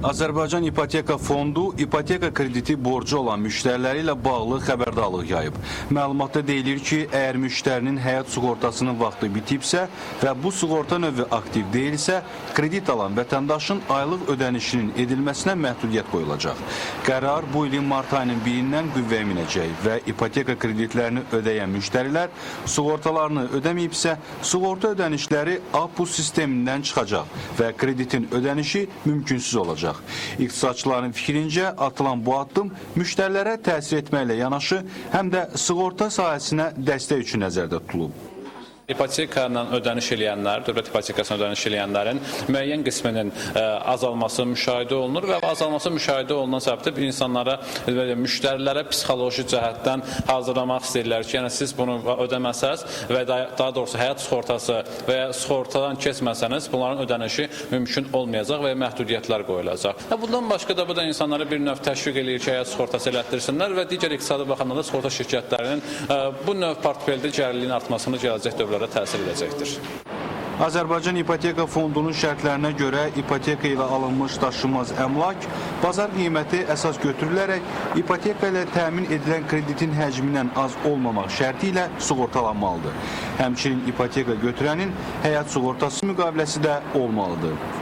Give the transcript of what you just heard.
Azərbaycan İpoteka Fondu ipoteka krediti borcu olan müştəriləri ilə bağlı xəbərdarlıq yayıb. Məlumatda deyilir ki, əgər müştərinin həyat sığortasının vaxtı bitibsə və bu sığorta növü aktiv deyilsə, kredit alan vətəndaşın aylıq ödənişinin edilməsinə məhdudiyyət qoyulacaq. Qərar bu ilin mart ayının 1-dən qüvvəyə minəcək və ipoteka kreditlərini ödəyən müştərilər sığortalarını ödəməyibsə, sığorta ödənişləri APU sistemindən çıxacaq və kreditin ödənişi mümkünsüz olacaq. İqtisadçıların fikrincə atılan bu addım müştərilərə təsir etməklə yanaşı, həm də sığorta sahəsinə dəstək üçün nəzərdə tutulub. İpoteka ilə ödəniş eləyənlər, dövlət ipotekasına ödəniş eləyənlərin müəyyən qisminin azalması müşahidə olunur və azalması müşahidə olunan səbəbdə insanlara, müştərilərə psixoloji cəhətdən hazırlamaq istəyirlər ki, yəni siz bunu ödəməsəz və daha doğrusu həyat sığortası və ya sığortadan keçməsəniz, bunların ödənişi mümkün olmayacaq və məhdudiyyətlər qoyulacaq. Bundan başqa da bu da insanlara bir növ təşviq eləyir ki, həyat sığortası elətdirsinlər və digər iqtisadi baxımdan da sığorta şirkətlərinin bu növ portfeldə gəriliyin artmasını gələcək dövrlərdə təsir edəcəkdir. Azərbaycan İpoteka Fondunun şərtlərinə görə ipoteka ilə alınmış daşınmaz əmlak bazar qiyməti əsas götürülərək ipoteka ilə təmin edilən kreditin həcmindən az olmamaq şərti ilə sığortalanmalıdır. Həmçinin ipoteka götürənin həyat sığortası müqaviləsi də olmalıdır.